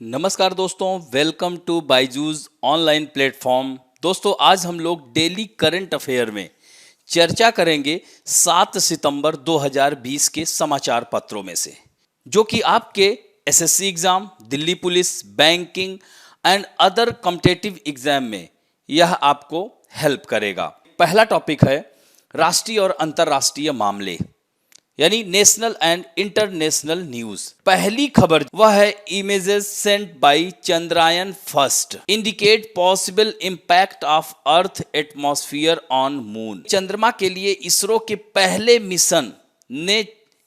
नमस्कार दोस्तों, welcome to Byju's online platform. दोस्तों, आज हम लोग डेली करंट अफेयर में चर्चा करेंगे 7 सितंबर 2020 के समाचार पत्रों में से, जो कि आपके SSC exam, Delhi police, banking and other competitive exam में यह आपको हेल्प करेगा। पहला टॉपिक है राष्ट्रीय और अंतर्राष्ट्रीय मामले, यानी नेशनल एंड इंटरनेशनल न्यूज। पहली खबर वह है images sent by Chandrayaan first indicate possible impact of earth atmosphere on moon. चंद्रमा के लिए इसरो के पहले मिशन ने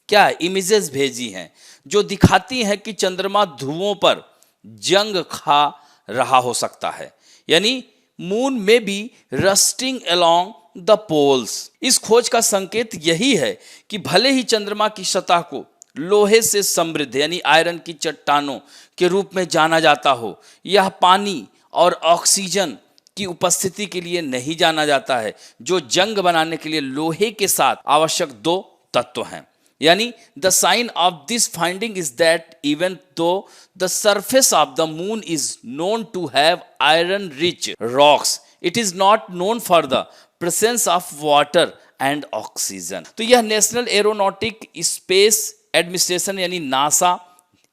क्या इमेजेस भेजी हैं जो दिखाती हैं कि चंद्रमा ध्रुवों पर जंग खा रहा हो सकता है, यानी मून में be rusting along the poles. इस खोज का संकेत यही है कि भले ही चंद्रमा की सतह को लोहे से समृद्ध यानी आयरन की चट्टानों के रूप में जाना जाता हो, यह पानी और ऑक्सीजन की उपस्थिति के लिए नहीं जाना जाता है, जो जंग बनाने के लिए लोहे के साथ आवश्यक दो तत्व हैं। यानी the sign of this finding is that even though the surface of the moon is known to have iron rich rocks, it is not known for the presence of water and oxygen. तो यह national aeronautic space administration यानी NASA,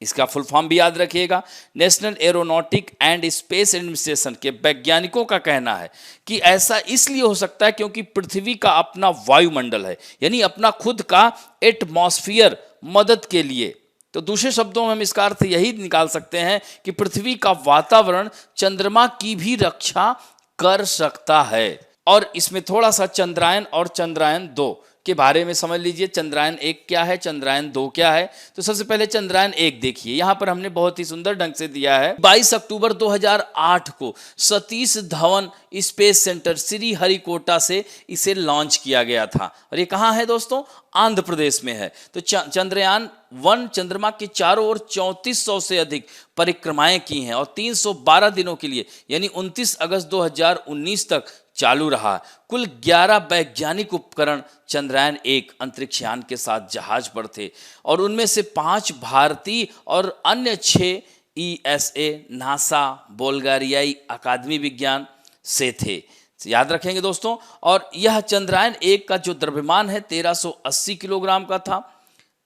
इसका full form भी याद रखिएगा, national aeronautic and space administration के वैज्ञानिकों का कहना है कि ऐसा इसलिए हो सकता है क्योंकि पृथ्वी का अपना वायुमंडल है, यानी अपना खुद का एटमॉस्फेयर मदद के लिए। तो दूसरे शब्दों में हम इसका अर्थ यही निकाल सकते हैं कि पृथ्वी का वातावरण चंद्रमा की भी रक्षा कर सकता है। और इसमें थोड़ा सा चंद्रयान और चंद्रयान 2 के बारे में समझ लीजिए। चंद्रयान 1 क्या है, चंद्रयान 2 क्या है। तो सबसे पहले चंद्रयान 1 देखिए, यहां पर हमने बहुत ही सुंदर ढंग से दिया है। 22 अक्टूबर 2008 को सतीश धवन स्पेस सेंटर श्रीहरिकोटा से इसे लॉन्च किया गया था। और ये कहां है दोस्तों? आंध्र प्रदेश में है। तो चंद्रयान 1 चंद्रमा के चारों ओर 3400 से अधिक परिक्रमाएं की हैं और 312 दिनों के लिए यानी 29 अगस्त 2019 तक चालू रहा। कुल 11 वैज्ञानिक उपकरण चंद्रयान 1 अंतरिक्षयान के साथ जहाज पर थे और उनमें से 5 भारतीय और अन्य 6 ईएसए, नासा, बुल्गारियाई अकादमी विज्ञान से थे। याद रखेंगे दोस्तों। और यह चंद्रयान 1 का जो द्रव्यमान है 1380 किलोग्राम का था।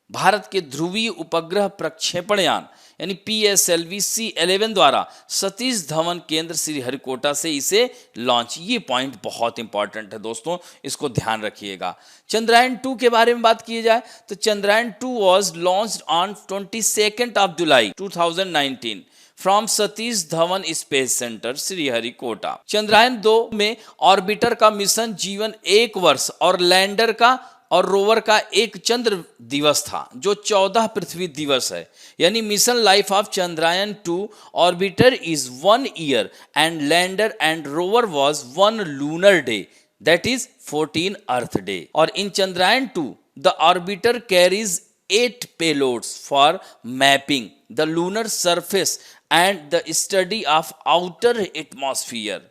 भारत के ध्रुवीय उपग्रह प्रक्षेपण यान यानी PSLV C11 द्वारा सतीश धवन केंद्र श्रीहरिकोटा से इसे लॉन्च। ये पॉइंट बहुत इंपॉर्टेंट है दोस्तों, इसको ध्यान रखिएगा। चंद्रयान 2 के बारे में बात की जाए तो Chandrayaan 2 was launched on 22 of July 2019 from Satish Dhawan space centre Sriharikota. Chandrayaan 2 में ऑर्बिटर का मिशन जीवन 1 वर्ष और लैंडर का और रोवर का 1 चंद्र दिवस था, जो 14 पृथ्वी दिवस है। यानी mission life of Chandrayaan 2 orbiter is 1 year and lander and rover was 1 lunar day, that is 14 earth day. और in Chandrayaan 2 the orbiter carries 8 payloads for mapping the lunar surface and the study of outer atmosphere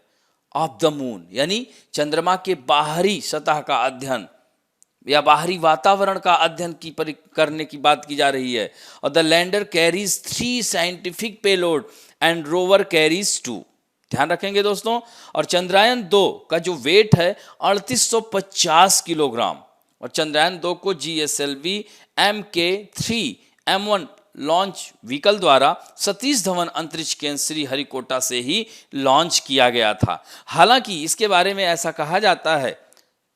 of the moon, यानी चंद्रमा के बाहरी सतह का अध्ययन या बाहरी वातावरण का अध्ययन करने की बात की जा रही है। और the lander carries 3 scientific payload and rover carries 2। ध्यान रखेंगे दोस्तों। और चंद्रयान 2 का जो वेट है 3850 किलोग्राम और चंद्रयान 2 को GSLV MK3M1 लॉन्च व्हीकल द्वारा सतीश धवन अंतरिक्ष केंद्र श्रीहरिकोटा से ही लॉन्च किया गया था। हालांकि इसके बारे में ऐसा कहा जाता है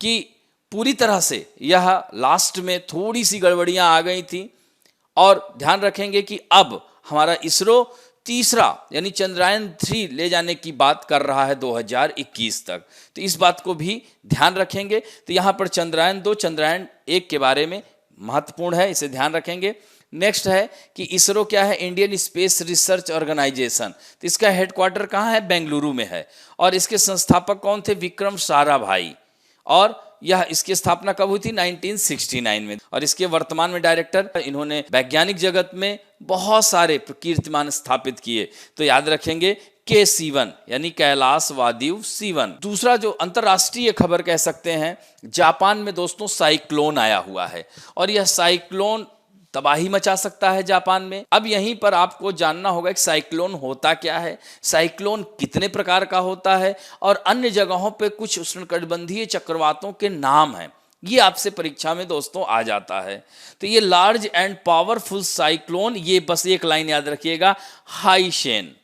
कि पूरी तरह से यह लास्ट में थोड़ी सी गड़बड़ियां आ गई थी। और ध्यान रखेंगे कि अब हमारा इसरो तीसरा यानी चंद्रयान 3 ले जाने की बात कर रहा है 2021 तक। तो इस बात को भी ध्यान रखेंगे। तो यहाँ पर चंद्रयान 2 चंद्रयान 1 के बारे में महत्वपूर्ण है, इसे ध्यान रखेंगे। नेक्स्ट है कि इसरो क्या है? Indian space research organisation. तो इसका हेडक्वार्टर कहाँ है? बेंगलुरु में है। और इसके संस्थापक कौन थे? विक्रम साराभाई। और यह इसकी स्थापना कब हुई थी? 1969 में। और इसके वर्तमान में डायरेक्टर, इन्होंने वैज्ञानिक जगत में बहुत सारे कीर्तिमान स्थापित किए। तो याद रखेंगे K7 यानी कैलाश वादिव सीवन। दूसरा जो अंतरराष्ट्रीय खबर कह सकते हैं, जापान में दोस्तों साइक्लोन आया हुआ है और यह साइक्लोन तबाही मचा सकता है जापान में। अब यहीं पर आपको जानना होगा कि साइक्लोन होता क्या है, साइक्लोन कितने प्रकार का होता है और अन्य जगहों पे कुछ उष्णकटिबंधीय चक्रवातों के नाम हैं। ये आपसे परीक्षा में दोस्तों आ जाता है। तो ये लार्ज एंड पावरफुल साइक्लोन, ये बस एक लाइन याद रखिएगा, हाइशेन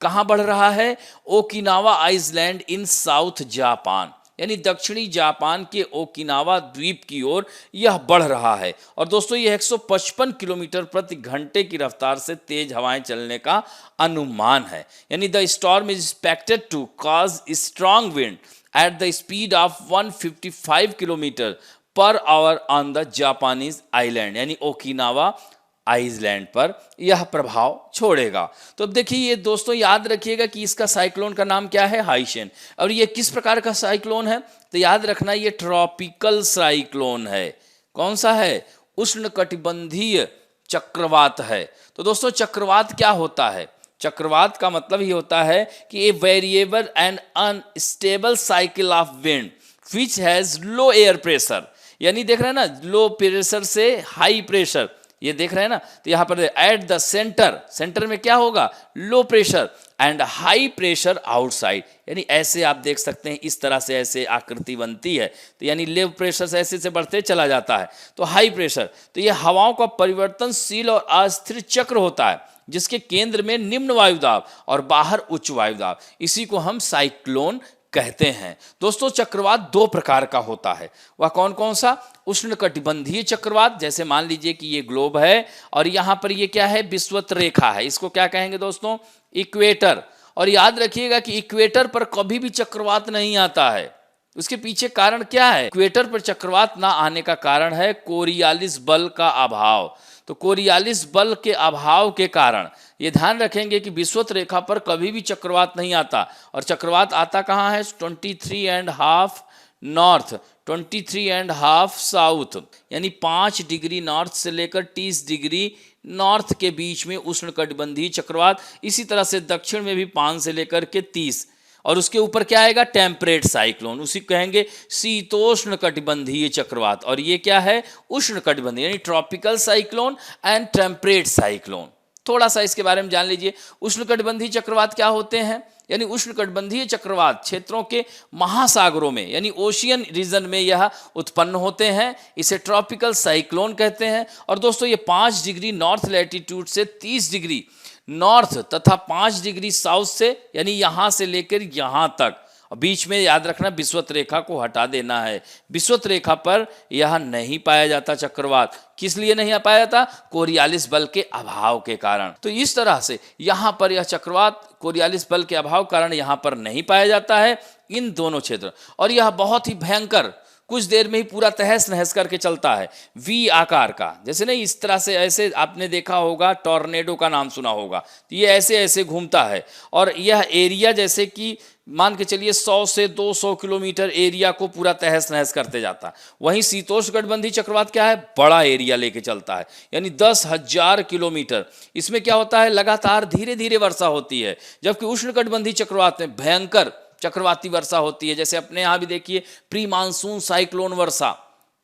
कहाँ बढ़ रहा है? Okinawa island in south Japan, यानी दक्षिणी जापान के ओकिनावा द्वीप की ओर यह बढ़ रहा है। और दोस्तों यह 155 किलोमीटर प्रति घंटे की रफ्तार से तेज हवाएं चलने का अनुमान है। यानी the storm is expected to cause strong wind at the speed of 155 kilometre per hour on the Japanese island, यानी ओकिनावा आइलैंड पर यह प्रभाव छोड़ेगा। तो अब देखिए ये दोस्तों याद रखिएगा कि इसका साइक्लोन का नाम क्या है? हाइशेन। और ये किस प्रकार का साइक्लोन है? तो याद रखना ये ट्रॉपिकल साइक्लोन है। कौन सा है? उष्णकटिबंधीय चक्रवात है। तो दोस्तों चक्रवात क्या होता है? चक्रवात का मतलब ही होता है कि a variable and unstable cycle of wind which has low air pressure, यानी देख रहे हैं ना, लो प्रेशर से हाई प्रेशर, ये देख रहे हैं ना। तो यहाँ पर एट द सेंटर, सेंटर में क्या होगा? Low pressure and high pressure outside, यानी ऐसे आप देख सकते हैं, इस तरह से ऐसे आकृति बनती है। तो यानी लो प्रेशर से ऐसे से बढ़ते चला जाता है। तो हाई प्रेशर, तो ये हवाओं का परिवर्तनशील और अस्थिर चक्र होता है जिसके केंद्र में निम्न वायुदाब और बाहर उच्च वायुदाब, इसी को हम साइक्लोन कहते हैं। दोस्तों चक्रवात दो प्रकार का होता है। वह कौन कौन सा? उष्णकटिबंधीय चक्रवात, जैसे मान लीजिए कि ये ग्लोब है और यहां पर ये क्या है? विषुवत रेखा है। इसको क्या कहेंगे दोस्तों? इक्वेटर। और याद रखिएगा कि इक्वेटर पर कभी भी चक्रवात नहीं आता है। उसके पीछे कारण क्या है? इक्वेटर पर चक्रवात ना आने का कारण है कोरियालिस बल का अभाव। तो कोरियालिस बल के अभाव के कारण ये ध्यान रखेंगे कि विषुवत रेखा पर कभी भी चक्रवात नहीं आता। और चक्रवात आता कहाँ है? 23.5 नॉर्थ, 23.5 साउथ, यानी 5 डिग्री नॉर्थ से लेकर 30 डिग्री नॉर्थ के बीच में उष्णकटिबंधीय चक्रवात। इसी तरह से दक्षिण में भी 5 से लेकर के 30, और उसके ऊपर क्या आएगा? टेम्परेट साइक्लोन, उसी कहेंगे शीतोष्ण कटिबंधीय चक्रवात। और ये क्या है? उष्ण कटिबंधीय, यानी tropical cyclone and temperate cyclone. थोड़ा सा इसके बारे में जान लीजिए। उष्णकटिबंधीय चक्रवात क्या होते हैं? यानी उष्णकटिबंधीय चक्रवात क्षेत्रों के महासागरों में, यानी ओशियन रीजन में यह उत्पन्न होते हैं। इसे ट्रॉपिकल साइक्लोन कहते हैं। और दोस्तों ये 5 डिग्री नॉर्थ लैटिट्यूड से 30 डिग्री नॉर्थ तथा 5 डिग्री साउथ से, यानी यहां से लेकर यहां तक, बीच में याद रखना विषुवत रेखा को हटा देना है। विषुवत रेखा पर यह नहीं पाया जाता चक्रवात। किस लिए नहीं पाया जाता? कोरियालिस बल के अभाव के कारण। तो इस तरह से यहां पर यह चक्रवात कोरियालिस बल के अभाव कारण यहां पर नहीं पाया जाता है, इन दोनों क्षेत्र। और यह बहुत ही भयंकर, कुछ देर में ही पूरा तहस नहस करके चलता है, वी आकार का। जैसे नहीं इस तरह से, ऐसे आपने देखा होगा, टॉर्नेडो का नाम सुना होगा। तो ये ऐसे ऐसे घूमता है और यह एरिया जैसे कि मान के चलिए 100 से 200 किलोमीटर एरिया को पूरा तहस नहस करते जाता है। वहीं शीतोष्ण कटिबंधीय चक्रवात क्या है? बड़ा एरिया लेके चलता है, यानी 10,000 किलोमीटर। इसमें क्या होता है? लगातार धीरे धीरे वर्षा होती है। जबकि उष्ण कटिबंधीय चक्रवात में भयंकर चक्रवाती वर्षा होती है। जैसे अपने यहाँ भी देखिए प्री मानसून साइक्लोन वर्षा,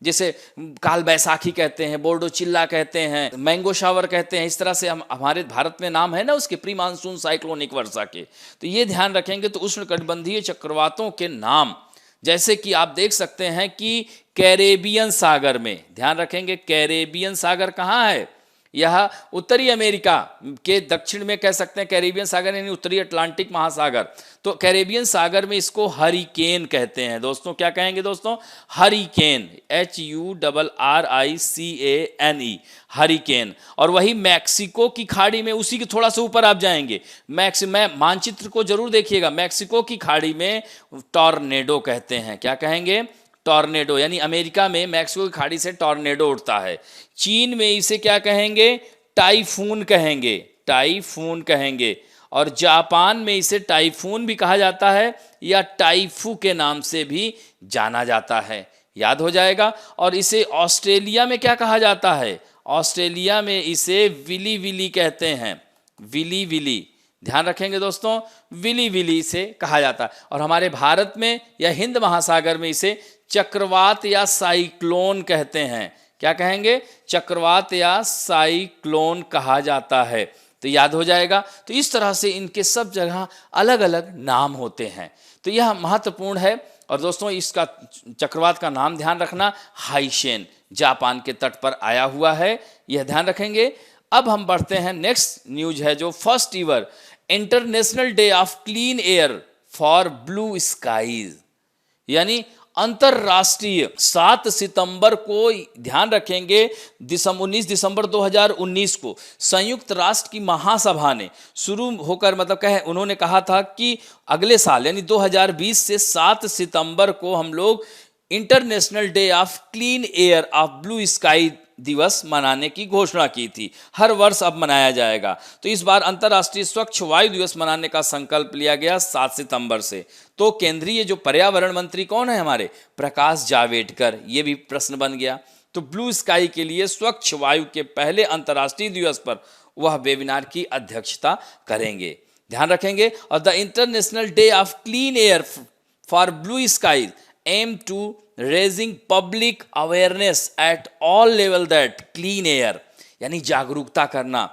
जैसे काल बैसाखी कहते हैं, बोर्डो चिल्ला कहते हैं, मैंगो शावर कहते हैं। इस तरह से हम, हमारे भारत में नाम है ना उसके, प्री मानसून साइक्लोनिक वर्षा के। तो ये ध्यान रखेंगे। तो उष्णकटिबंधीय चक्रवातों के नाम जैसे कि आप देख सकते हैं कि कैरेबियन सागर में, ध्यान रखेंगे कैरेबियन सागर कहाँ है? यह उत्तरी अमेरिका के दक्षिण में कह सकते हैं कैरेबियन सागर, यानी उत्तरी अटलांटिक महासागर। तो कैरेबियन सागर में इसको हरिकेन कहते हैं दोस्तों। क्या कहेंगे दोस्तों? Hurricane, HURRICANE, hurricane. और वही मैक्सिको की खाड़ी में, उसी के थोड़ा सा ऊपर आप जाएंगे, मैं मानचित्र को जरूर देखिएगा, मैक्सिको की खाड़ी में टॉर्नेडो कहते हैं। क्या कहेंगे? टॉर्नेडो, यानी अमेरिका में मैक्सिको की खाड़ी से टॉर्नेडो उठता है। चीन में इसे क्या कहेंगे? टाइफून कहेंगे, टाइफून कहेंगे। और जापान में इसे टाइफून भी कहा जाता है या टाइफू के नाम से भी जाना जाता है, याद हो जाएगा। और इसे ऑस्ट्रेलिया में क्या कहा जाता है? ऑस्ट्रेलिया में इसे विली विली कहते हैं, विली विली, ध्यान रखेंगे दोस्तों, विली विली से कहा जाता है। और हमारे भारत में या हिंद महासागर में इसे चक्रवात या साइक्लोन कहते हैं। क्या कहेंगे? चक्रवात या साइक्लोन कहा जाता है। तो याद हो जाएगा। तो इस तरह से इनके सब जगह अलग अलग नाम होते हैं। तो यह महत्वपूर्ण है। और दोस्तों इसका चक्रवात का नाम ध्यान रखना, हाइशेन, जापान के तट पर आया हुआ है, यह ध्यान रखेंगे। अब हम बढ़ते हैं, नेक्स्ट न्यूज है जो first ever international day of clean air for blue skies, यानी अंतरराष्ट्रीय 7 सितंबर को, ध्यान रखेंगे 19 दिसंबर 2019 को संयुक्त राष्ट्र की महासभा ने शुरू होकर उन्होंने कहा था कि अगले साल यानी 2020 से 7 सितंबर को हम लोग international day of clean air of blue sky दिवस मनाने की घोषणा की थी। हर वर्ष अब मनाया जाएगा। तो इस बार अंतर्राष्ट्रीय स्वच्छ वायु दिवस मनाने का संकल्प लिया गया 7 सितंबर से। तो केंद्रीय जो पर्यावरण मंत्री कौन है हमारे? प्रकाश जावड़ेकर, ये भी प्रश्न बन गया। तो ब्लू स्काई के लिए स्वच्छ वायु के पहले अंतर्राष्ट्रीय दिवस पर वह वेबिनार की अध्यक्षता करेंगे, ध्यान रखेंगे। और the international day of clean air for blue sky aim to raising public awareness at all level that clean air, यानी जागरूकता करना,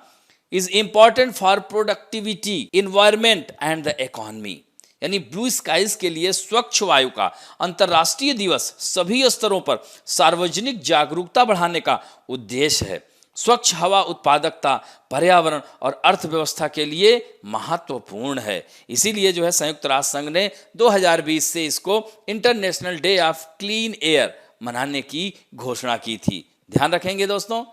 is important for productivity, environment and the economy, यानी ब्लू स्काइज के लिए स्वच्छ वायु का अंतर्राष्ट्रीय दिवस सभी स्तरों पर सार्वजनिक जागरूकता बढ़ाने का उद्देश्य है। स्वच्छ हवा उत्पादकता, पर्यावरण और अर्थव्यवस्था के लिए महत्वपूर्ण है। इसीलिए जो है संयुक्त राष्ट्र संघ ने 2020 से इसको international day of clean air मनाने की घोषणा की थी, ध्यान रखेंगे दोस्तों।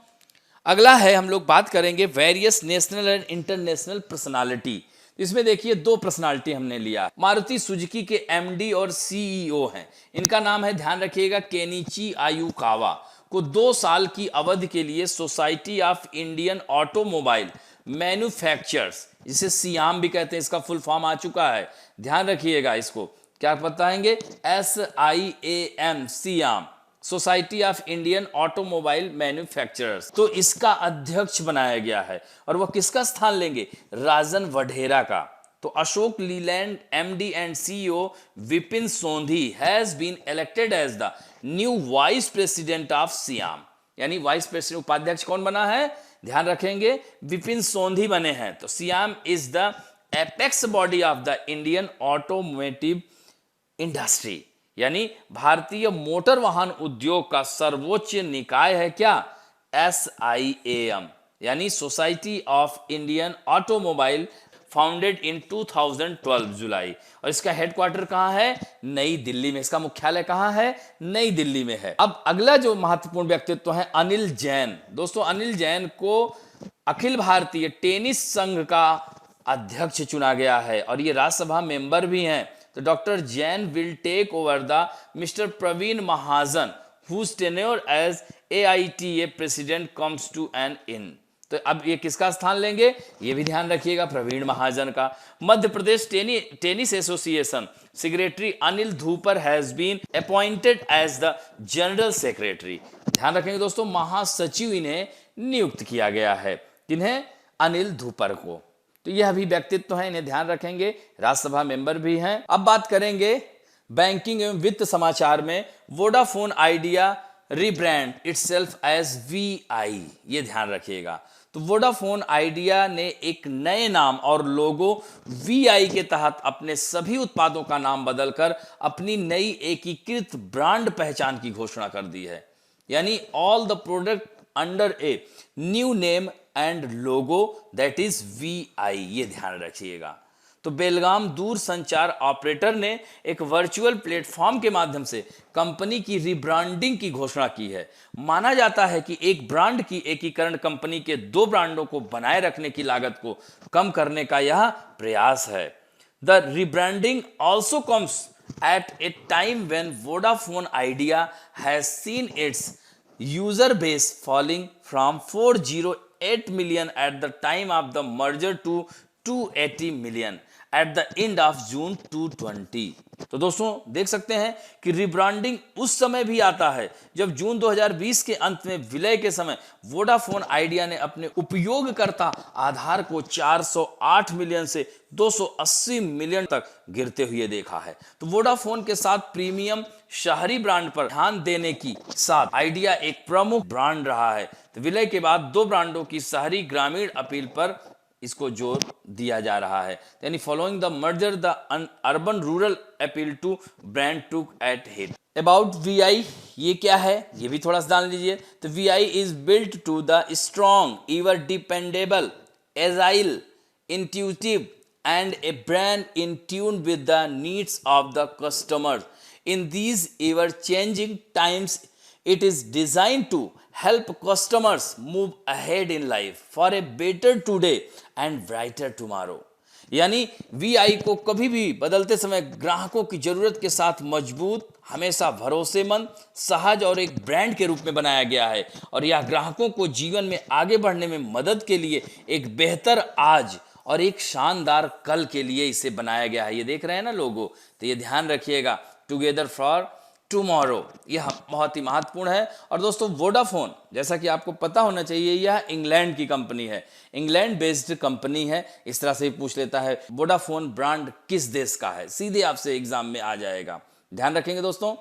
अगला है, हम लोग बात करेंगे various national and international personality. इसमें देखिए 2 पर्सनालिटी हमने लिया। मारुति सुजुकी के एमडी और सीईओ हैं, इनका नाम है, ध्यान रखिएगा, केनिची आयुकावा, को 2 साल की अवधि के लिए society of Indian automobile manufacturers, जिसे सियाम भी कहते हैं, इसका फुल फॉर्म आ चुका है, ध्यान रखिएगा। इसको क्या बताएंगे? SIAM, SIAM, society of Indian automobile manufacturers. तो इसका अध्यक्ष बनाया गया है। और वह किसका स्थान लेंगे? राजन वढेरा का। तो Ashok Leyland MD and CEO Vipin Sondhi has been elected as the new vice president of SIAM, यानी वाइस प्रेसिडेंट उपाध्यक्ष कौन बना है? ध्यान रखेंगे, विपिन सोंधी बने हैं। तो SIAM is the apex body of the Indian automotive industry, यानी भारतीय मोटर वाहन उद्योग का सर्वोच्च निकाय है क्या? SIAM, यानी society of Indian automobile, founded in 2012 जुलाई। और इसका हेडक्वार्टर कहां है? नई दिल्ली में। इसका मुख्यालय कहां है? नई दिल्ली में है। अब अगला जो महत्वपूर्ण व्यक्तित्व है अनिल जैन। दोस्तों अनिल जैन को अखिल भारतीय टेनिस संघ का अध्यक्ष चुना गया है और ये राज्यसभा मेंबर भी हैं। तो doctor Jain will take over the mister Praveen Mahajan whose tenure as AITA president comes to an end। तो अब ये किसका स्थान लेंगे? ये भी ध्यान रखिएगा, प्रवीण महाजन का। Madhya Pradesh tennis association secretary Anil Dhupar has been appointed as the general secretary. ध्यान रखेंगे दोस्तों, महासचिव इन्हें नियुक्त किया गया है। किन्हें? अनिल धूपर को। तो यह भी व्यक्तित्व है, इन्हें ध्यान रखेंगे, राज्यसभा मेंबर भी हैं। अब बात करेंगे बैंकिंग एवं वित्त समाचार में। Vodafone Idea rebrand itself as VI, ये ध्यान रखिएगा। तो वोडाफोन आइडिया ने एक नए नाम और लोगो VI के तहत अपने सभी उत्पादों का नाम बदलकर अपनी नई एकीकृत ब्रांड पहचान की घोषणा कर दी है, यानी all the product under a new name and logo that is VI, ये ध्यान रखिएगा। तो बेलगाम दूर संचार ऑपरेटर ने एक वर्चुअल प्लेटफॉर्म के माध्यम से कंपनी की रिब्रांडिंग की घोषणा की है। माना जाता है कि एक ब्रांड की एकीकरण कंपनी के 2 ब्रांडों को बनाए रखने की लागत को कम करने का यह प्रयास है। The rebranding also comes at A time when Vodafone idea has seen it's user base falling from 408 million at the time of the merger to 280 million at the end of June 2020। तो दोस्तों देख सकते हैं कि rebranding उस समय भी आता है जब जून 2020 के अंत में विलय के समय वोडाफोन आइडिया ने अपने उपयोगकर्ता आधार को 408 मिलियन से 280 मिलियन तक गिरते हुए देखा है। तो वोडाफोन के साथ प्रीमियम शहरी ब्रांड पर ध्यान देने की साथ आइडिया एक प्रमुख ब्रांड रहा है। तो विलय के बाद दो ब्रांडों की शहरी ग्रामीण अपील पर इसको जोर दिया जा रहा है। यानी following the merger the urban rural appeal to brand took at head. About VI, ये क्या है ये भी थोड़ा सा जान लीजिए। तो VI is built to the strong ever dependable agile intuitive and a brand in tune with the needs of the customer in these ever changing times. It is designed to help customers move ahead in life for a better today and brighter tomorrow। यानी VI को कभी भी बदलते समय ग्राहकों की जरूरत के साथ मजबूत, हमेशा भरोसेमंद, सहज और एक ब्रांड के रूप में बनाया गया है। और यह ग्राहकों को जीवन में आगे बढ़ने में मदद के लिए एक बेहतर आज और एक शानदार कल के लिए इसे बनाया गया है। ये देख रहे हैं ना लोगो, तो ये ध्यान रखिएगा, टुगेदर फॉर टुमारो, यह बहुत ही महत्वपूर्ण है। और दोस्तों वोडाफोन, जैसा कि आपको पता होना चाहिए, यह इंग्लैंड की कंपनी है, इंग्लैंड बेस्ड कंपनी है। इस तरह से ही पूछ लेता है वोडाफोन ब्रांड किस देश का है, सीधे आपसे एग्जाम में आ जाएगा, ध्यान रखेंगे दोस्तों।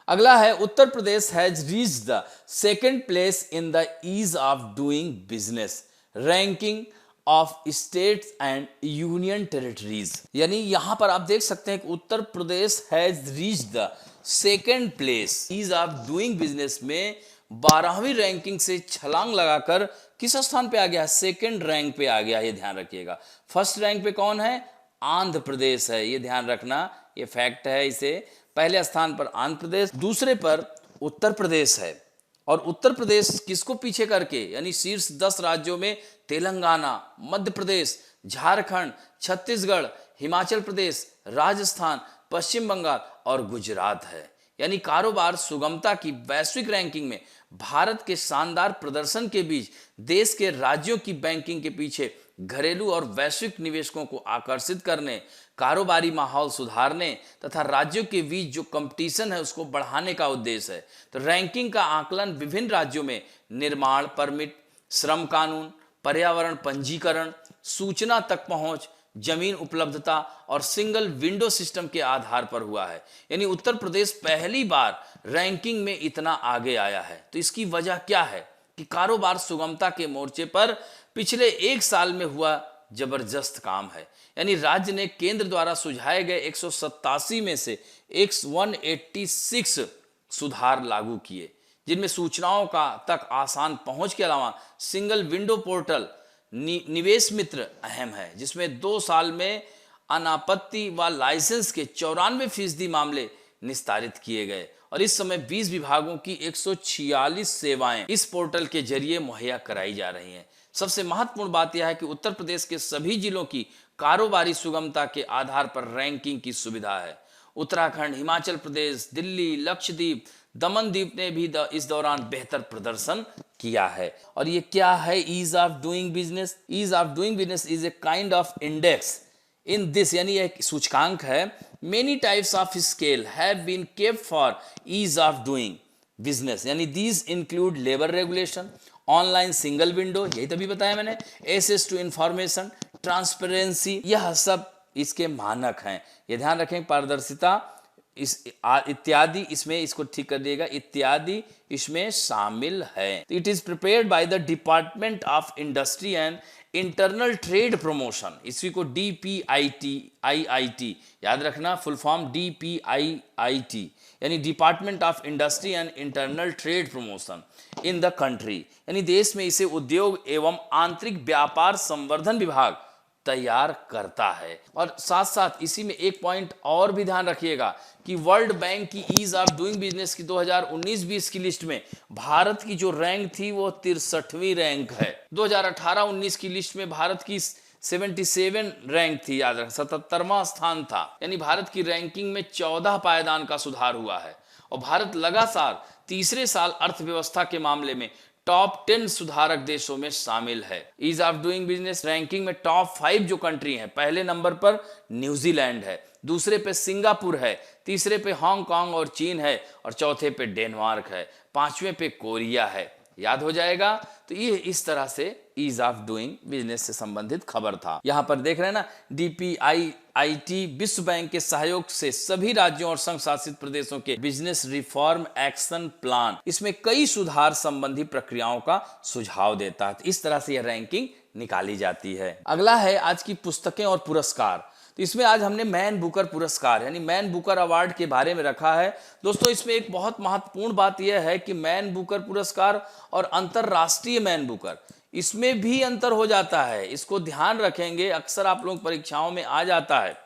अगला है Uttar Pradesh has reached the second place in the ease of doing business ranking of states and union territories. यानी यहां पर आप देख सकते हैं कि Uttar Pradesh has reached the second place ease of doing business में 12वीं रैंकिंग से छलांग लगाकर किस स्थान पे आ गया, सेकेंड रैंक पे आ गया। ये ध्यान रखिएगा। फर्स्ट रैंक पे कौन है, आंध्र प्रदेश है, ये ध्यान रखना, ये फैक्ट है। इसे पहले स्थान पर आंध्र प्रदेश, दूसरे पर उत्तर प्रदेश है। और उत्तर प्रदेश किसको पीछे करके, यानी शीर्ष 10 राज्यों में तेलंगाना, मध्य प्रदेश, झारखंड, छत्तीसगढ़, हिमाचल प्रदेश, राजस्थान, पश्चिम बंगाल और गुजरात है। यानी कारोबार सुगमता की वैश्विक रैंकिंग में भारत के शानदार प्रदर्शन के बीच देश के राज्यों की बैंकिंग के पीछे घरेलू और वैश्विक निवेशकों को आकर्षित करने, कारोबारी माहौल सुधारने तथा राज्यों के बीच जो कंपटीशन है उसको बढ़ाने का उद्देश्य है। तो रैंकिंग का आकलन विभिन्न राज्यों में निर्माण परमिट, श्रम कानून, पर्यावरण पंजीकरण, सूचना तक पहुंच, जमीन उपलब्धता और सिंगल विंडो सिस्टम के आधार पर हुआ है। यानी उत्तर प्रदेश पहली बार रैंकिंग में इतना आगे आया है। तो इसकी वजह क्या है कि कारोबार सुगमता के मोर्चे पर पिछले एक साल में हुआ जबरदस्त काम है। यानी राज्य ने केंद्र द्वारा सुझाए गए 187 में से 186 सुधार लागू किए, जिनमें सूचनाओं का तक आसान पहुंच के अलावा सिंगल विंडो पोर्टल, निवेश मित्र अहम है, जिसमें 2 साल में अनापत्ति व लाइसेंस के 94% मामले निस्तारित किए गए। और इस समय 20 विभागों की 146 सेवाएं इस पोर्टल के जरिए मुहैया कराई जा रही हैं। सबसे महत्वपूर्ण बात यह है कि उत्तर प्रदेश के सभी जिलों की कारोबारी सुगमता के आधार पर रैंकिंग की सुविधा है। उत्तराखंड, हिमाचल प्रदेश, दिल्ली, लक्षद्वीप, दमन द्वीप ने भी इस दौरान बेहतर प्रदर्शन किया है। और ये क्या है ease of doing business? Ease of doing business is a kind of index in this, यानी एक सूचकांक है। Many types of scale have been kept for ease of doing business, यानी these include labour regulation, online single window, यही तभी बताया मैंने, access to information, transparency, यह सब इसके मानक हैं। ये ध्यान रखें, पारदर्शिता इस इत्यादि इसमें, इसको ठीक कर दिएगा, इत्यादि इसमें शामिल है। It is prepared by the department of industry and internal trade promotion, इसी को DPIIT याद रखना, फुल फॉर्म DPIIT, यानी department of industry and internal trade promotion in the country, यानी देश में इसे उद्योग एवं आंतरिक व्यापार संवर्धन विभाग तैयार करता है। और साथ साथ इसी में एक पॉइंट और भी ध्यान रखिएगा कि वर्ल्ड बैंक की ईज ऑफ डूइंग बिजनेस की 2019-20 की लिस्ट में भारत की जो रैंक थी वो 63वीं रैंक है। 2018-19 की लिस्ट में भारत की 77 रैंक थी, याद रख, 77वां स्थान था। यानी भारत की रैंकिंग में 14 पायदान का सुधार हुआ है। और भारत लगातार तीसरे साल अर्थव्यवस्था के मामले में टॉप 10 सुधारक देशों में शामिल है। Ease of doing business ranking में टॉप 5 जो कंट्री हैं, पहले नंबर पर न्यूजीलैंड है, दूसरे पे सिंगापुर है, तीसरे पे हांगकांग और चीन है, और चौथे पे डेनमार्क है, पांचवें पे कोरिया है। याद हो जाएगा। तो ये इस तरह से ईज ऑफ डूइंग बिजनेस से संबंधित खबर था। यहां पर देख रहे हैं ना, DPIIT विश्व बैंक के सहयोग से सभी राज्यों और संघ शासित प्रदेशों के बिजनेस रिफॉर्म एक्शन प्लान, इसमें कई सुधार संबंधी प्रक्रियाओं का सुझाव देता है। इस तरह से यह रैंकिंग निकाली जाती है। अगला है आज की पुस्तकें और पुरस्कार। तो इसमें आज हमने मैन बुकर पुरस्कार यानी मैन बुकर अवार्ड के बारे में रखा है। दोस्तों इसमें एक बहुत महत्वपूर्ण बात यह है कि मैन बुकर पुरस्कार और अंतरराष्ट्रीय मैन बुकर, इसमें भी अंतर हो जाता है। इसको ध्यान रखेंगे, अक्सर आप लोग परीक्षाओं में आ जाता है।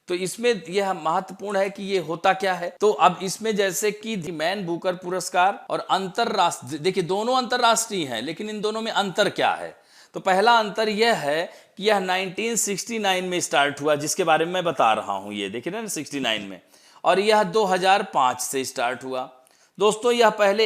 तो इसमें यह महत्वपूर्ण है कि ये होता क्या है। तो अब इसमें जैसे कि मैन बुकर पुरस्कार और अंतरराष्ट्रीय, देखिए दोनों अंतरराष्ट्रीय हैं, लेकिन इन दोनों में अंतर क्या है। तो पहला अंतर यह है कि यह 1969 में स्टार्ट हुआ, जिसके बारे में मैं बता रहा हूं, ये देखिए ना 69 में, और यह 2005 से स्टार्ट हुआ। दोस्तों यह पहले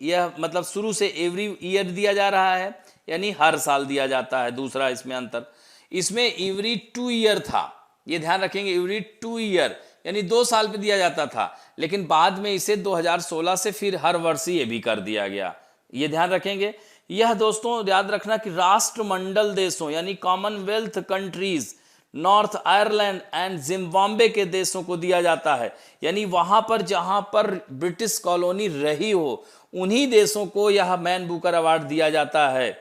यह मतलब शुरू से एवरी ईयर दिया जा रहा है, यानी हर साल दिया जाता है। दूसरा इसमें अंतर, इसमें एवरी 2 ईयर था, ये ध्यान रखेंगे, एवरी 2 ईयर यानी 2 साल पे दिया जाता था, लेकिन बाद में इसे 2016 से फिर हर वर्ष ये भी कर दिया गया, ये ध्यान रखेंगे। यह दोस्तों याद रखना कि राष्ट्रमंडल देशों यानी Commonwealth countries, north Ireland and Zimbabwe के देशों को दिया जाता है, यानी वहां पर जहां पर ब्रिटिश कॉलोनी रही हो उन्हीं देशों को यह मैन बुकर अवार्ड दिया जाता है।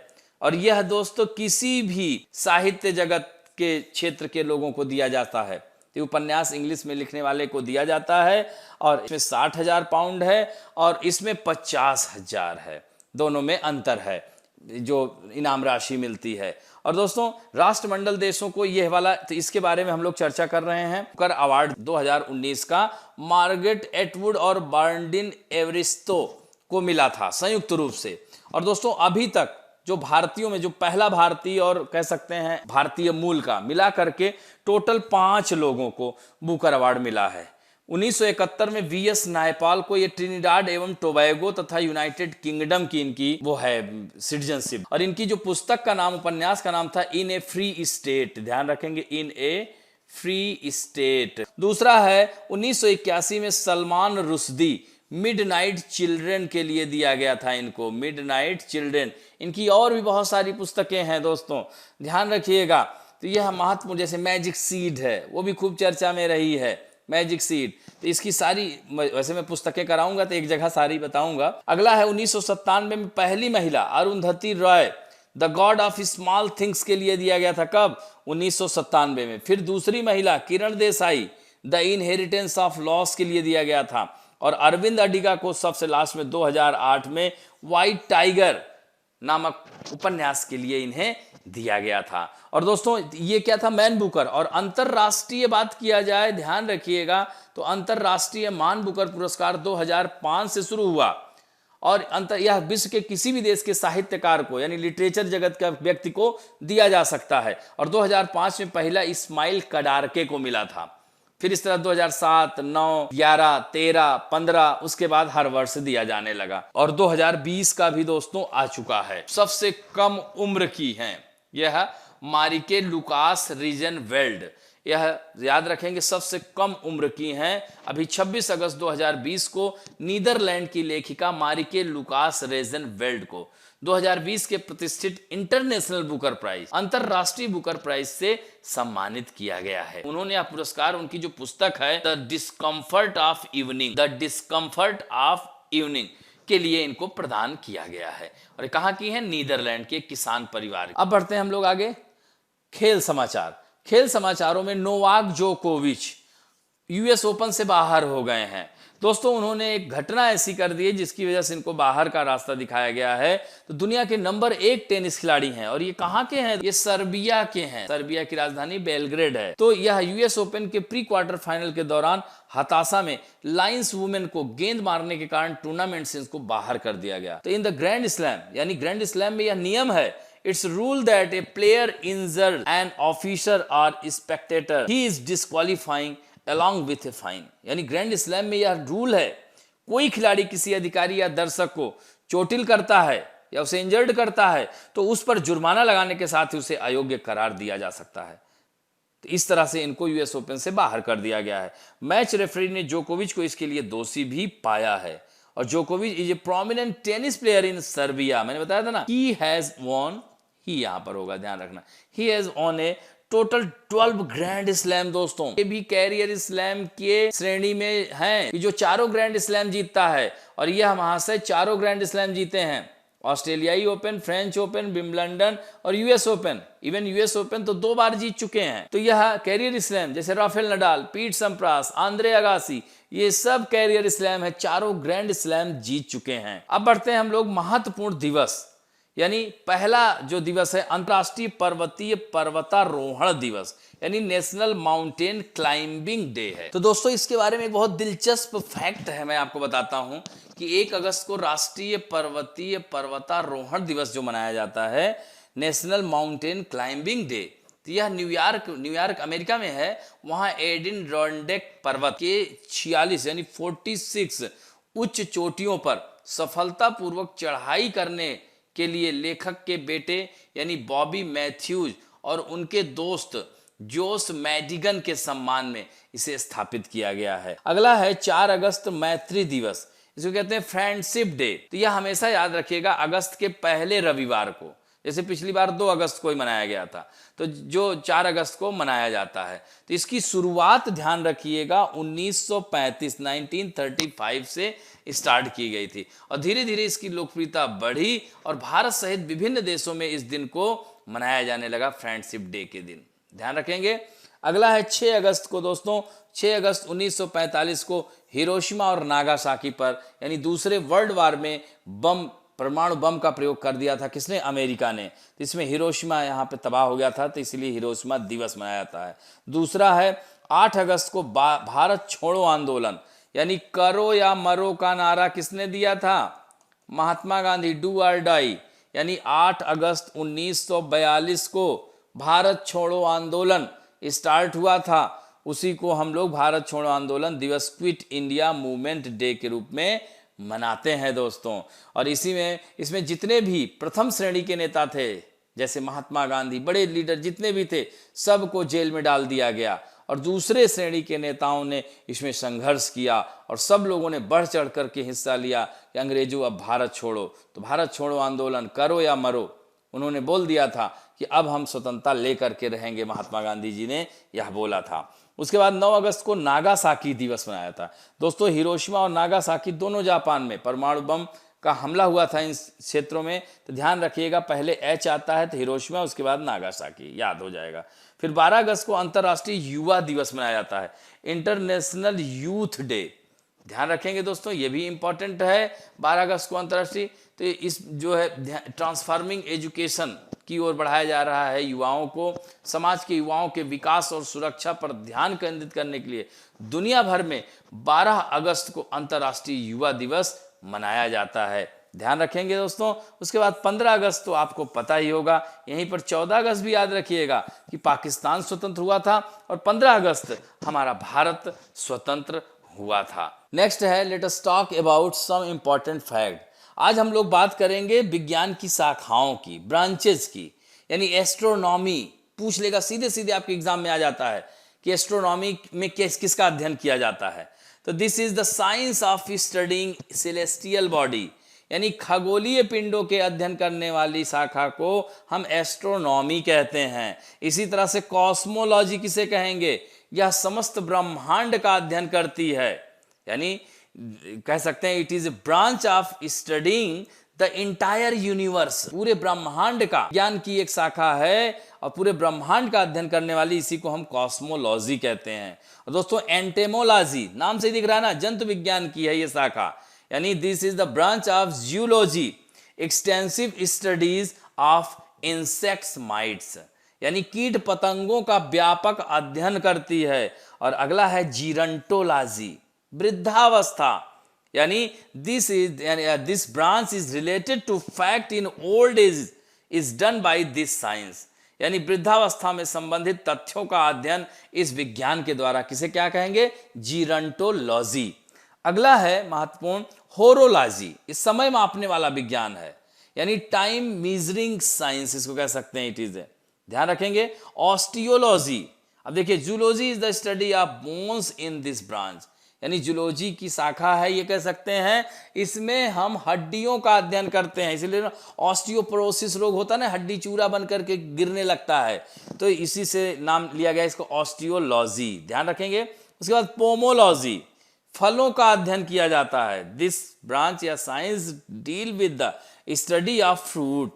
और यह दोस्तों किसी भी साहित्य जगत के क्षेत्र के लोगों को दिया जाता है। तो उपन्यास इंग्लिश में लिखने वाले को दिया जाता है, और इसमें 60,000 पाउंड है और इसमें 50,000 है। दोनों में अंतर है जो इनाम राशि मिलती है। और दोस्तों राष्ट्रमंडल देशों को यह वाला, तो इसके बारे में हम लोग चर्चा कर रहे हैं। बुकर अवार्ड 2019 का मार्गरेट एटवुड और बर्नडिन एवरिस्तो को मिला था संयुक्त रूप से। और दोस्तों अभी तक जो भारतीयों में जो पहला भारतीय और कह सकते हैं भारतीय मूल का मिला करके टोटल 5 लोगों को बुकर अवार्ड मिला है। 1971 में VS नायपाल को ये ट्रिनिडाड एवं टोबैगो तथा यूनाइटेड किंगडम की इनकी वो है सिटीजनशिप। और इनकी जो पुस्तक का नाम, उपन्यास का नाम था इन ए फ्री स्टेट, ध्यान रखेंगे, इन ए फ्री स्टेट। दूसरा है 1981 में सलमान रुश्दी मिडनाइट चिल्ड्रन के लिए दिया गया था इनको, मिडनाइट चिल्ड्रन। इनकी और भी बहुत सारी पुस्तकें हैं दोस्तों, ध्यान रखिएगा। तो यह महत्वपूर्ण, जैसे मैजिक सीड है, वो भी खूब चर्चा में रही है, मैजिक सीड। तो इसकी सारी, वैसे मैं पुस्तकें कराऊंगा तो एक जगह सारी बताऊंगा। अगला है 1997 में पहली महिला Arundhati Roy the God of small things के लिए दिया गया था। कब? 1997 में। फिर दूसरी महिला Kiran Desai the inheritance of loss के लिए दिया गया था। और अरविंद अडिगा को सबसे लास्ट में 2008 में व्हाइट टाइगर नामक उपन्यास के लिए इन्हें दिया गया था। और दोस्तों ये क्या था? Man Booker. और अंतरराष्ट्रीय बात किया जाए, ध्यान रखिएगा, तो अंतरराष्ट्रीय मान बुकर पुरस्कार 2005 से शुरू हुआ और यह विश्व के किसी भी देश के साहित्यकार को यानी लिटरेचर जगत का व्यक्ति को दिया जा सकता है। और 2005 में पहला इस्माइल कडारके को मिला था। फिर इस तरह 2007, 9, 11, 13, 15 उसके बाद हर वर्ष दिया जाने लगा। और 2020 का भी दोस्तों आ चुका है। सबसे कम उम्र की हैं यह मारिके लुकास रीजनवेल्ड, यह याद रखेंगे सबसे कम उम्र की हैं। अभी 26 अगस्त 2020 को नीदरलैंड की लेखिका मारिके लुकास रीजनवेल्ड को 2020 के प्रतिष्ठित इंटरनेशनल बुकर प्राइज, अंतरराष्ट्रीय बुकर प्राइज से सम्मानित किया गया है। उन्होंने यह पुरस्कार उनकी जो पुस्तक है the discomfort of evening, the discomfort of evening के लिए इनको प्रदान किया गया है। और कहाँ की है? नीदरलैंड के किसान परिवार। अब बढ़ते हैं हम लोग आगे। खेल समाचार। खेल समाचारों में नोवाक जोकोविच यूएस ओपन से बाहर हो गए हैं। दोस्तों उन्होंने एक घटना ऐसी कर दी है जिसकी वजह से इनको बाहर का रास्ता दिखाया गया है। तो दुनिया के नंबर 1 टेनिस खिलाड़ी हैं और ये कहाँ के हैं? ये सर्बिया के हैं। सर्बिया की राजधानी बेलग्रेड है। तो यह यूएस ओपन के प्री क्वार्टर फाइनल के दौरान हताशा में लाइन्स वुमेन को गेंद मारने के कारण टूर्नामेंट से इसको बाहर कर दिया गया। तो इन द ग्रैंड स्लैम यानी ग्रैंड स्लैम में यह नियम है, It's rule that a player injured an official or spectator he is disqualifying along with a fine। यानी ग्रैंड स्लैम में यह रूल है, कोई खिलाड़ी किसी अधिकारी या दर्शक को चोटिल करता है या उसे इंजर्ड करता है तो उस पर जुर्माना लगाने के साथ ही उसे अयोग्य करार दिया जा सकता है। तो इस तरह से इनको यूएस ओपन से बाहर कर दिया गया है। मैच रेफरी ने जोकोविच को इसके लिए दोषी भी पाया है। और जोकोविच is a prominent tennis player in Serbia. मैंने बताया था ना, ही हैज वॉन, ही यहां पर होगा, ध्यान रखना, he has on A total 12 grand slam. दोस्तों ये भी कैरियर स्लैम के श्रेणी में हैं कि जो चारों ग्रैंड स्लैम जीतता है, और यह महाशय चारों ग्रैंड स्लैम जीते हैं, ऑस्ट्रेलियाई ओपन, फ्रेंच ओपन, विंबलडन और US open. Even US open तो 2 बार जीत चुके हैं। तो यह कैरियर स्लैम, जैसे राफेल नडाल, पीट संप्रास, आंद्रे अगासी, ये सब कैरियर स्लैम है, चारों ग्रैंड स्लैम जीत चुके हैं। अब बढ़ते हैं हम लोग महत्वपूर्ण दिवस, यानी पहला जो दिवस है अंतर्राष्ट्रीय पर्वतीय पर्वतारोहण दिवस, यानी नेशनल माउंटेन क्लाइंबिंग डे है। तो दोस्तों इसके बारे में एक बहुत दिलचस्प फैक्ट है, मैं आपको बताता हूं कि 1 अगस्त को राष्ट्रीय पर्वतीय पर्वतारोहण दिवस जो मनाया जाता है, नेशनल माउंटेन क्लाइंबिंग डे, तो यह न्यूयॉर्क अमेरिका में है। वहां एडिनरॉन्डेक पर्वत के 46 यानी 46 उच्च चोटियों पर सफलतापूर्वक चढ़ाई करने के लिए लेखक के बेटे यानी बॉबी मैथ्यूज और उनके दोस्त जोस मैडिगन के सम्मान में इसे स्थापित किया गया है। अगला है 4 अगस्त मैत्री दिवस, इसको कहते हैं फ्रेंडशिप डे। तो यह हमेशा याद रखिएगा अगस्त के पहले रविवार को, जैसे पिछली बार 2 अगस्त को ही मनाया गया था, तो जो 4 अगस्त को मनाया जाता है। तो इसकी शुरुआत ध्यान रखिएगा 1935 से स्टार्ट की गई थी, और धीरे धीरे इसकी लोकप्रियता बढ़ी और भारत सहित विभिन्न देशों में इस दिन को मनाया जाने लगा, फ्रेंडशिप डे के दिन, ध्यान रखेंगे। अगला है 6 अगस्त को। दोस्तों 6 अगस्त 1945 को हिरोशिमा और नागासाकी पर, यानी दूसरे वर्ल्ड वार में परमाणु बम का प्रयोग कर दिया था। किसने? अमेरिका ने। तो इसमें हिरोशिमा यहाँ पे तबाह हो गया था, तो इसलिए हिरोशिमा दिवस मनाया जाता है। दूसरा है 8 अगस्त को भारत छोड़ो आंदोलन, यानी करो या मरो का नारा किसने दिया था? महात्मा गांधी, डू और डाई। यानी 8 अगस्त 1942 को भारत छोड़ो आंदोलन स्टार्ट हुआ था, उसी को हम लोग भारत छोड़ो आंदोलन दिवस, क्विट इंडिया मूवमेंट डे के रूप में मनाते हैं दोस्तों। और इसमें जितने भी प्रथम श्रेणी के नेता थे, जैसे महात्मा गांधी, बड़े लीडर जितने भी थे, सबको जेल में डाल दिया गया, और दूसरे श्रेणी के नेताओं ने इसमें संघर्ष किया, और सब लोगों ने बढ़ चढ़ करके हिस्सा लिया कि अंग्रेजों अब भारत छोड़ो। तो भारत छोड़ो आंदोलन, करो या मरो, उन्होंने बोल दिया था कि अब हम स्वतंत्रता लेकर के रहेंगे, महात्मा गांधी जी ने यह बोला था। उसके बाद 9 अगस्त को नागासाकी दिवस मनाया था। दोस्तों हिरोशिमा और नागासाकी दोनों जापान में परमाणु बम का हमला हुआ था इन क्षेत्रों में, तो ध्यान रखिएगा पहले एच आता है तो हिरोशिमा, उसके बाद नागासाकी, याद हो जाएगा। फिर 12 अगस्त को अंतर्राष्ट्रीय युवा दिवस मनाया जाता है, इंटरनेशनल यूथ डे, ध्यान रखेंगे दोस्तों, ये भी इंपॉर्टेंट है। 12 अगस्त को अंतर्राष्ट्रीय, तो इस जो है ट्रांसफॉर्मिंग एजुकेशन की ओर बढ़ाया जा रहा है, युवाओं को, समाज के युवाओं के विकास और सुरक्षा पर ध्यान केंद्रित करने के लिए दुनिया भर में 12 अगस्त को अंतर्राष्ट्रीय युवा दिवस मनाया जाता है, ध्यान रखेंगे दोस्तों। उसके बाद 15 अगस्त तो आपको पता ही होगा, यहीं पर 14 अगस्त भी याद रखिएगा कि पाकिस्तान स्वतंत्र हुआ था, और 15 अगस्त हमारा भारत स्वतंत्र हुआ था। नेक्स्ट है let us talk about some important fact. आज हम लोग बात करेंगे विज्ञान की शाखाओं की, ब्रांचेस की, यानी एस्ट्रोनॉमी। पूछ लेगा सीधे सीधे आपके एग्जाम में आ जाता है कि एस्ट्रोनॉमी में किसका अध्ययन किया जाता है। तो this is the science of studying celestial body, यानी खगोलीय पिंडों के अध्ययन करने वाली शाखा को हम एस्ट्रोनॉमी कहते हैं। इसी तरह से कॉस्मोलॉजी किसे कहेंगे? यह समस्त ब्रह्मांड का अध्ययन करती है, यानी कह सकते हैं it is a branch of studying the entire universe, पूरे ब्रह्मांड का ज्ञान की एक शाखा है, और पूरे ब्रह्मांड का अध्ययन करने वाली इसी को हम कॉस्मोलॉजी कहते हैं। और दोस्तों एंटेमोलॉजी, नाम से दिख रहा है ना, जंतु विज्ञान की है ये शाखा, यानी this is the branch of geology, extensive studies of insects mites, यानी कीट पतंगों का व्यापक अध्ययन करती है। और अगला है जीरंटोलॉजी, वृद्धावस्था, यानी this branch is related to fact in old age is done by this science, यानी वृद्धावस्था में संबंधित तथ्यों का अध्ययन इस विज्ञान के द्वारा किसे क्या कहेंगे? जीरंटोलॉजी। अगला है महत्वपूर्ण होरोलॉजी, इस समय मापने वाला विज्ञान है, यानी टाइम मीजरिंग साइंस इसको कह सकते हैं, इट इज। ध्यान रखेंगे। ऑस्टियोलॉजी, अब देखिए zoology is the study of bones in this branch, यानी जूलॉजी की शाखा है ये कह सकते हैं, इसमें हम हड्डियों का अध्ययन करते हैं, इसलिए ऑस्टियोपोरोसिस रोग होता है ना, हड्डी चूरा बन करके गिरने लगता है, तो इसी से नाम लिया गया इसको ऑस्टियोलॉजी। ध्यान रखेंगे। उसके बाद पोमोलॉजी, फलों का अध्ययन किया जाता है। दिस ब्रांच या science deal with the study of fruit.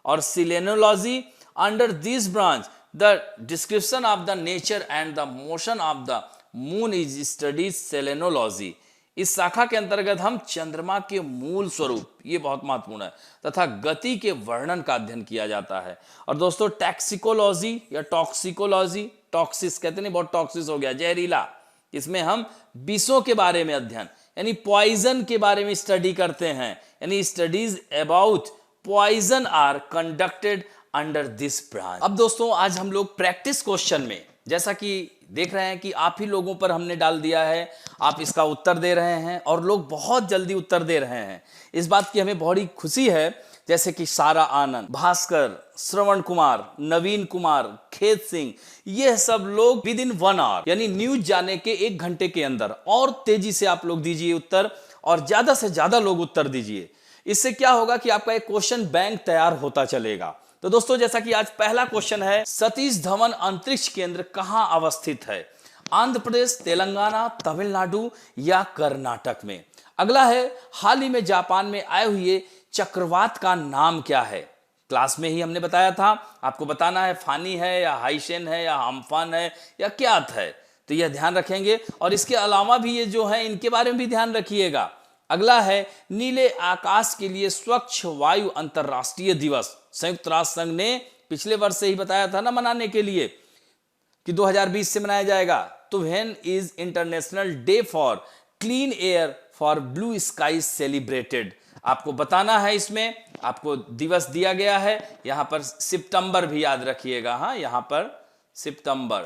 और selenology, under this branch the description of the nature and the motion of the moon is studies selenology. इस शाखा के अंतर्गत हम चंद्रमा के मूल स्वरूप, ये बहुत महत्वपूर्ण है, तथा गति के वर्णन का अध्ययन किया जाता है। और दोस्तों टैक्सिकोलॉजी या टॉक्सिकोलॉजी, टॉक्सिस कहते नहीं, बहुत टॉक्सिस हो गया, जहरीला, इसमें हम विषों के बारे में अध्ययन यानी पॉइजन के बारे में स्टडी करते हैं, यानी studies about poison are conducted under this branch. अब दोस्तों आज हम लोग प्रैक्टिस क्वेश्चन में, जैसा कि देख रहे हैं कि आप ही लोगों पर हमने डाल दिया है, आप इसका उत्तर दे रहे हैं और लोग बहुत जल्दी उत्तर दे रहे हैं, इस बात की हमें बड़ी खुशी है। जैसे कि सारा आनंद, भास्कर, श्रवण कुमार, नवीन कुमार, खेत सिंह, ये सब लोग विद इन 1 आवर यानी न्यूज जाने के 1 घंटे के अंदर और तेजी से आप लोग दीजिए उत्तर, और ज्यादा से ज्यादा लोग उत्तर दीजिए। इससे क्या होगा कि आपका एक क्वेश्चन बैंक तैयार होता चलेगा। तो दोस्तों जैसा कि आज पहला क्वेश्चन है, सतीश धवन अंतरिक्ष केंद्र कहां अवस्थित है? आंध्र प्रदेश, तेलंगाना, तमिलनाडु या कर्नाटक में? अगला है, हाल ही में जापान में आए हुए चक्रवात का नाम क्या है? क्लास में ही हमने बताया था, आपको बताना है फानी है या हाइशेन है या अम्फान है या क्या है, तो यह ध्यान रखेंगे। और इसके अलावा भी ये जो है इनके बारे में भी ध्यान रखिएगा। अगला है, नीले आकाश के लिए स्वच्छ वायु अंतरराष्ट्रीय दिवस संयुक्त राष्ट्र संघ ने पिछले वर्ष से ही बताया था ना मनाने के लिए कि 2020 से मनाया जाएगा। तो when is international day for clean air for blue sky celebrated? आपको बताना है, इसमें आपको दिवस दिया गया है, यहां पर सितंबर भी याद रखिएगा, हाँ यहां पर सितंबर,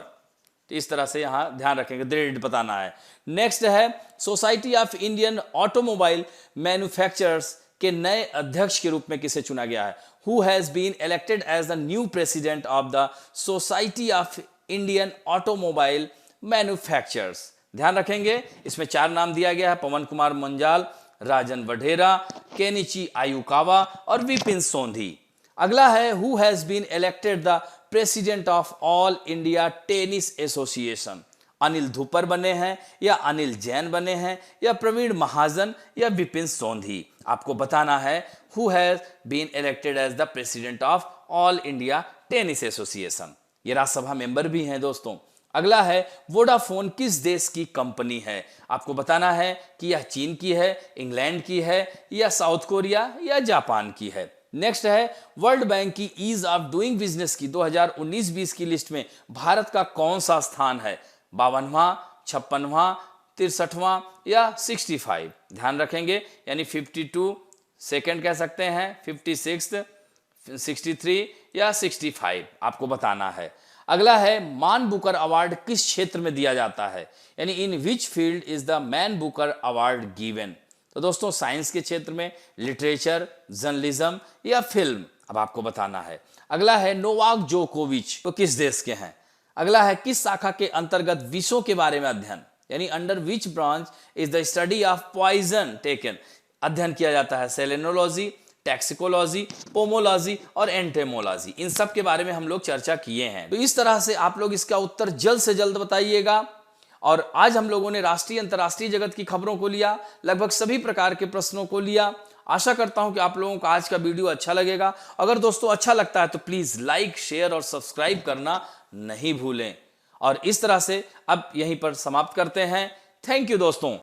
तो इस तरह से यहां ध्यान रखेंगे, डेट बताना है। नेक्स्ट है, society of Indian automobile manufacturers के नए अध्यक्ष के रूप में किसे चुना गया है? Who has been elected as the new president of the society of Indian automobile manufacturers? ध्यान रखेंगे, इसमें 4 नाम दिया गया है, पवन कुमार मुंजाल, राजन वढेरा, केनिची आयुकावा और विपिन सोंधी। अगला है, who has been elected the president of all India tennis association? Anil Dhupar बने हैं या अनिल जैन बने हैं या प्रवीण महाजन या विपिन सोंधी? आपको बताना है, who has been elected as the president of all India tennis association. ये राज्यसभा मेंबर भी हैं दोस्तों। अगला है, वोडाफोन किस देश की कंपनी है? आपको बताना है कि यह चीन की है, इंग्लैंड की है या साउथ कोरिया या जापान की है। नेक्स्ट है, वर्ल्ड बैंक की ईज ऑफ डूइंग बिजनेस की 2019-20 की लिस्ट में भारत का कौन सा स्थान है? 52वां, 56वां, 63वां या 65? ध्यान रखेंगे, यानी 52 सेकंड कह सकते हैं, 56, 63 या 65 आपको बताना है। अगला है, मान बुकर अवार्ड किस क्षेत्र में दिया जाता है? यानी in which field is the Man Booker award given? तो दोस्तों साइंस के क्षेत्र में, लिटरेचर, जर्नलिज्म या फिल्म, अब आपको बताना है। अगला है, नोवाक जोकोविच तो किस देश के हैं? अगला है, किस शाखा के अंतर्गत विषों के बारे में अध्ययन, यानी under which branch is the study of poison taken अध्ययन किया जाता है? सेलेनोलॉजी, टैक्सिकोलॉजी, पोमोलॉजी और एंटेमोलॉजी, इन सब के बारे में हम लोग चर्चा किए हैं। तो इस तरह से आप लोग इसका उत्तर जल्द से जल्द बताइएगा। और आज हम लोगों ने राष्ट्रीय अंतर्राष्ट्रीय जगत की खबरों को लिया, लगभग सभी प्रकार के प्रश्नों को लिया। आशा करता हूं कि आप लोगों को आज का वीडियो अच्छा लगेगा। अगर दोस्तों अच्छा लगता है तो प्लीज लाइक, शेयर और सब्सक्राइब करना नहीं भूलें। और इस तरह से अब यहीं पर समाप्त करते हैं। थैंक यू दोस्तों।